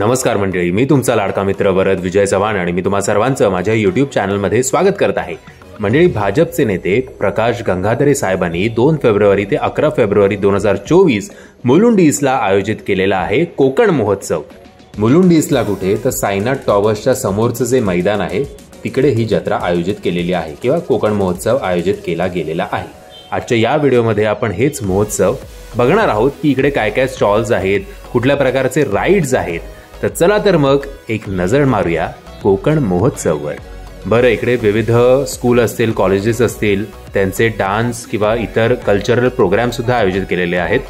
नमस्कार मंडळी, मी तुमचा लाडका मित्र वरद विजय चव्हाण आणि मी तुम्हा सर्वांचं माझ्या यूट्यूब चॅनलमध्ये स्वागत करत आहे. मंडळी, भाजपचे नेते प्रकाश गंगाधरे साहेबांनी 2 फेब्रुवारी ते 11 फेब्रुवारी 2024 मुलुंड ईस्टला आयोजित केलेला आहे कोकण महोत्सव. मुलुंड ईस्टला कुठे तर साईनाथ टॉवर्सच्या समोरचं जे मैदान आहे तिकडे ही जत्रा आयोजित केलेली आहे किंवा कोकण महोत्सव आयोजित केला गेलेला आहे. आजच्या या व्हिडिओमध्ये आपण हेच महोत्सव बघणार आहोत की इकडे काय काय स्टॉल्स आहेत, कुठल्या प्रकारचे राईड्स आहेत. तर चला तर मग एक नजर मारूया कोकण महोत्सववर. बरं, इकडे विविध स्कूल असतील, कॉलेजेस असतील, त्यांचे डान्स किंवा इतर कल्चरल प्रोग्राम सुद्धा आयोजित केलेले आहेत.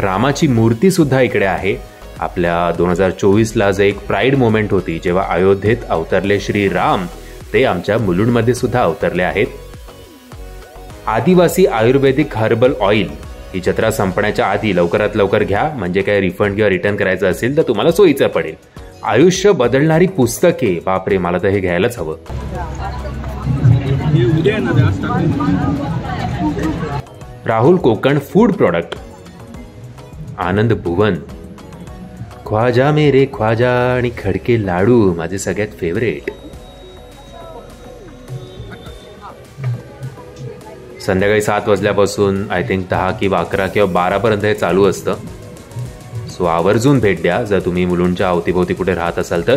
रामाची मूर्ती सुद्धा इकडे आहे. आपल्या 2024ला जे एक प्राईड मोमेंट होती जेव्हा अयोध्येत अवतरले श्री राम, ते आमच्या मुलुंडमध्ये सुद्धा अवतरले आहेत. आदिवासी आयुर्वेदिक हर्बल ऑइल ही जत्रा संपण्याच्या आधी लवकरात लवकर घ्या, म्हणजे काय रिफंड किंवा रिटर्न करायचं असेल तर तुम्हाला सोयीचं पडेल. आयुष्य बदलणारी पुस्तके, बापरे, मला तर हे घ्यायलाच हवं. राहुल कोकण फूड प्रोडक्ट, आनंद भुवन, ख्वाजा मेरे ख्वाजा आणि खडके लाडू माझे सगळ्यात फेवरेट. संध्याकाळी 7 वाजल्यापासून आय थिंक 10 किंवा 11 किंवा 12 पर्यंत हे चालू असतं. सो आवर्जून भेट द्या जर तुम्ही मुलुंडच्या अवतीभोवती कुठे राहत असाल तर.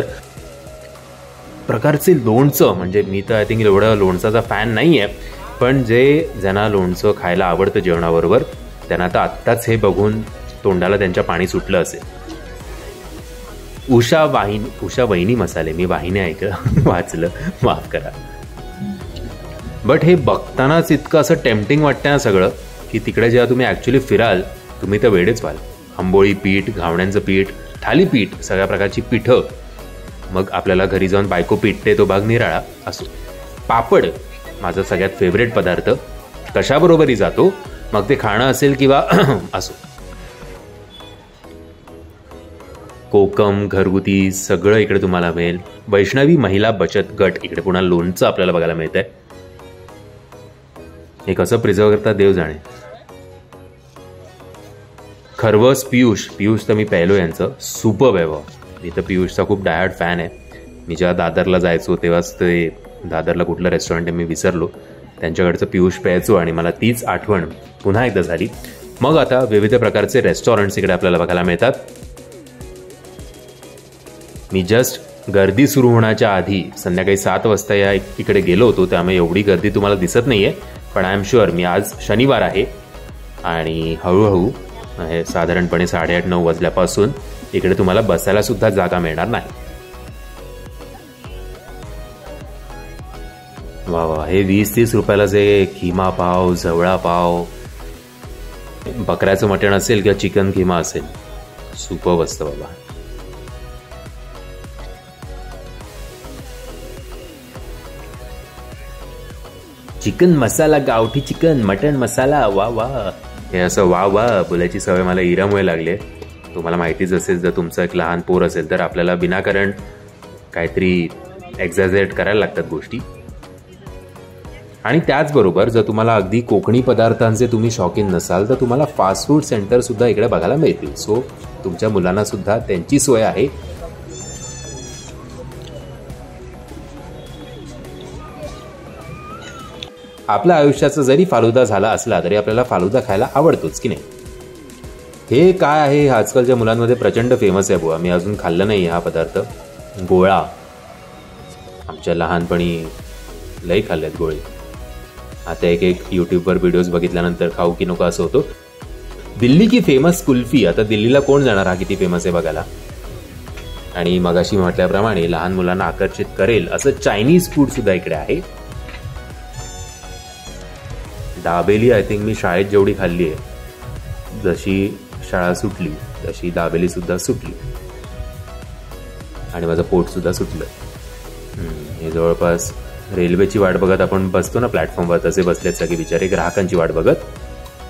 प्रकारचे लोणचं, म्हणजे मी तर आय थिंक एवढं लोणचाचा फॅन नाही आहे, पण ज्यांना लोणचं खायला आवडतं जेवणाबरोबर त्यांना तर आत्ताच हे बघून तोंडाला त्यांच्या पाणी सुटलं असेल. उषा वहिनी मसाले, मी वाहिनी ऐकलं वाचलं, माफ करा. बट हे बघतानाच इतकं असं टेम्पटिंग वाटतं ना सगळं, की तिकडे जेव्हा तुम्ही ॲक्च्युली फिराल तुम्ही तर वेडेच व्हाल. आंबोळी पीठ, घावण्यांचं पीठ, थालीपीठ, सगळ्या प्रकारची पिठं, मग आपल्याला घरी जाऊन बायको पिठते तो भाग निराळा असो. पापड माझा सगळ्यात फेवरेट पदार्थ, कशाबरोबरही जातो, मग ते खाणं असेल किंवा असो. कोकम, घरगुती सगळं इकडे तुम्हाला मिळेल. वैष्णवी महिला बचत गट, इकडे पुन्हा लोणचं आपल्याला बघायला मिळतंय. हे कसं प्रिझर्व करतात देव जाणे. खरवस पियुष तर मी पहिलो यांचं सुपर वैभव. मी तर पियुषचा खूप डायहार्ड फॅन आहे. मी जेव्हा दादरला जायचो तेव्हाच ते दादरला कुठलं रेस्टॉरंट आहे मी विसरलो, त्यांच्याकडचं पियुष प्यायचो आणि मला तीच आठवण पुन्हा एकदा झाली. मग आता विविध प्रकारचे रेस्टॉरंट्स इकडे आपल्याला बघायला मिळतात. मी जस्ट गर्दी सुरू होण्याच्या आधी संध्याकाळी 7 वाजता या इकडे गेलो होतो, त्यामुळे एवढी गर्दी तुम्हाला दिसत नाहीये. पण आय एम शुअर, मी आज शनिवार आहे आणि हळूहळू हे साधारणपणे 8:30-9 वाजल्यापासून इकडे तुम्हाला बसायला सुद्धा जागा मिळणार नाही. वा वा, हे 20-30 रुपयाला जे खिमा पाव, जवळा पाव, बकऱ्याचं मटण असेल किंवा चिकन खिमा असेल, सुपर असतं बाबा. चिकन मसाला, गावठी चिकन, मटन मसाला, वा वा. हे असं वा वा बोलायची सवय मला इरामुळे लागली आहे. तुम्हाला माहितीच असेल, जर तुमचं एक लहान पोर असेल तर आपल्याला विनाकारण काहीतरी एक्झॅजरेट करायला लागतात गोष्टी. आणि त्याचबरोबर जर तुम्हाला अगदी कोकणी पदार्थांचे तुम्ही शौकीन नसाल तर तुम्हाला फास्ट फूड सेंटर सुद्धा इकडे बघायला मिळतील. सो तुमच्या मुलांना सुद्धा त्यांची सोय आहे. आपल्या आयुष्याचा जरी फालुदा झाला असला तरी आपल्याला फालुदा खायला आवडतोच की नाही. हे काय आहे, हे आजकालच्या मुलांमध्ये प्रचंड फेमस आहे बुवा. मी अजून खाल्लं नाही हा पदार्थ. गोळा, आमच्या लहानपणी लई खाल्लेत गोळे. आता एक यूट्यूबवर व्हिडिओज बघितल्यानंतर खाऊ की नको असं होतं. दिल्ली की फेमस कुल्फी, आता दिल्लीला कोण जाणार, हा किती फेमस आहे बघायला. आणि मगाशी म्हटल्याप्रमाणे लहान मुलांना आकर्षित करेल असं चायनीज फूड सुद्धा इकडे आहे. दाबेली आय थिंक मी शाळेत जेवढी खाल्ली आहे, जशी शाळा सुटली तशी दाबेली सुद्धा सुटली आणि माझं पोट सुद्धा सुटलं. हे जवळपास रेल्वेची वाट बघत आपण बसतो ना प्लॅटफॉर्मवर, तसे बसलेत सगळे बिचारे ग्राहकांची वाट बघत.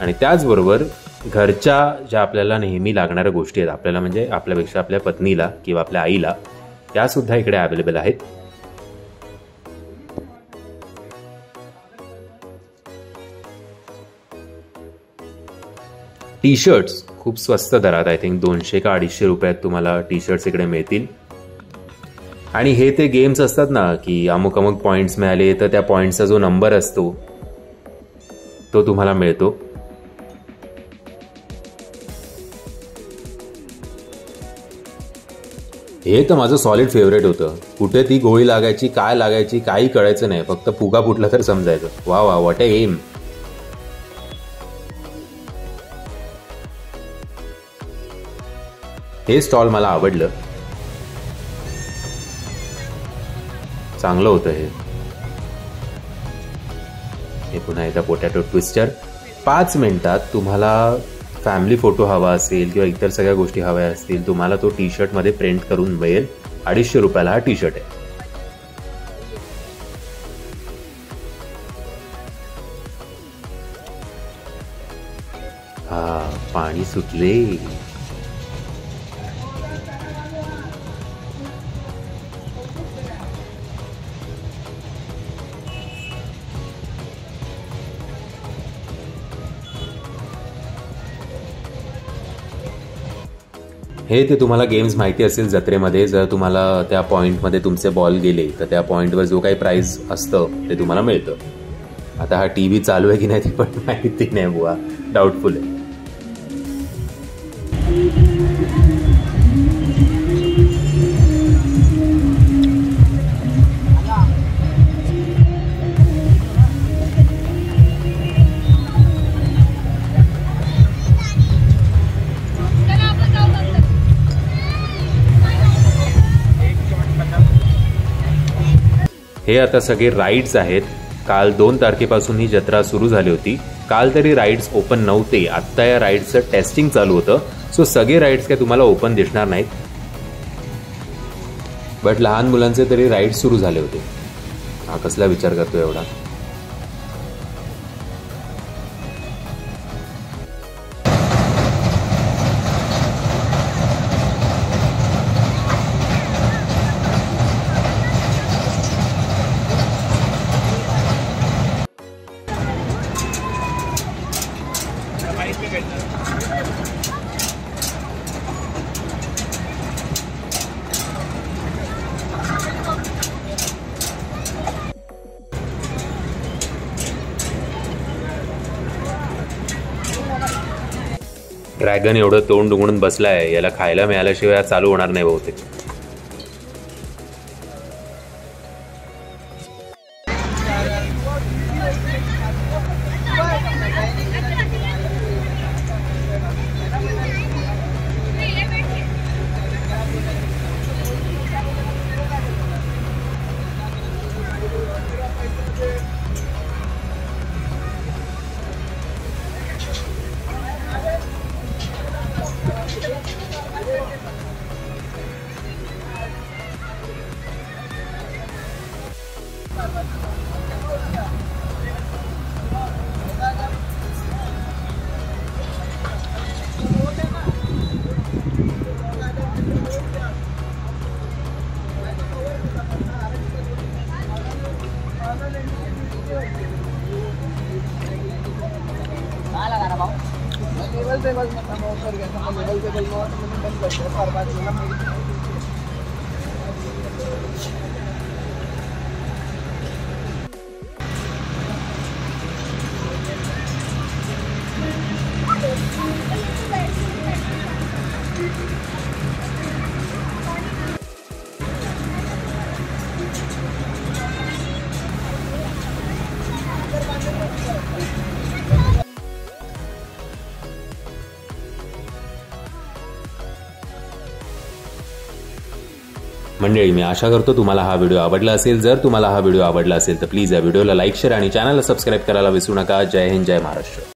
आणि त्याचबरोबर घरच्या ज्या आपल्याला नेहमी लागणाऱ्या गोष्टी आहेत आपल्याला, म्हणजे आपल्यापेक्षा आपल्या पत्नीला किंवा आपल्या आईला, त्या सुद्धा इकडे अवेलेबल आहेत. टी शर्ट्स खूप स्वस्त दरात, आय थिंक 200 का 250 रुपयात तुम्हाला टी शर्ट्स इकडे मिळतील. आणि हे ते गेम्स असतात ना की अमुक अमुक पॉइंट्स मिळाले तर त्या पॉइंटचा जो नंबर असतो तो तुम्हाला मिळतो. हे तर माझं सॉलिड फेवरेट होतं. कुठे ती गोळी लागायची, काय लागायची, काही कळायचं नाही, फक्त फुगा फुटला तर समजायचं. वा वा, व्हॉट अ गेम. हे स्टॉल मला आवडलं, चांगलं होतं हे पुन्हा एकदा पोटॅटो ट्विस्टर. 5 मिनिटात तुम्हाला फॅमिली फोटो हवा असेल किंवा इतर सगळ्या गोष्टी हव्या असतील, तुम्हाला तो टी शर्ट मध्ये प्रिंट करून मिळेल. 250 रुपयाला हा टी शर्ट आहे. हा, पाणी सुटले. हे ते तुम्हाला गेम्स माहिती असेल जत्रेमध्ये, जर तुम्हाला त्या पॉईंटमध्ये तुमचे बॉल गेले तर त्या पॉईंटवर जो काही प्राइज असतं ते तुम्हाला मिळतं. आता हा टी व्ही चालू आहे की नाही ते पण माहिती नाही बुवा, डाऊटफुल आहे. हे आता सगळे राईड्स आहेत. काल 2 तारखेपासून ही जत्रा सुरू झाली होती. काल तरी राईड्स ओपन नव्हते, आत्ता या राईड्सचं टेस्टिंग चालू होतं. सो सगळे राईड्स काय तुम्हाला ओपन दिसणार नाहीत, बट लहान मुलांचे तरी राईड्स सुरू झाले होते. हा कसला विचार करतो एवढा. ड्रॅगन एवढं तोंड उघडून बसलाय, याला खायला मिळाल्याशिवाय चालू होणार नाही बहुतेक. मंडळी, मी आशा करतो तुम्हाला हा व्हिडिओ आवडला असेल. जर तुम्हाला हा व्हिडिओ आवडला असेल तर प्लीज या व्हिडिओला लाईक, शेअर आणि चॅनलला सबस्क्राईब करायला विसरू नका. जय हिंद, जय महाराष्ट्र.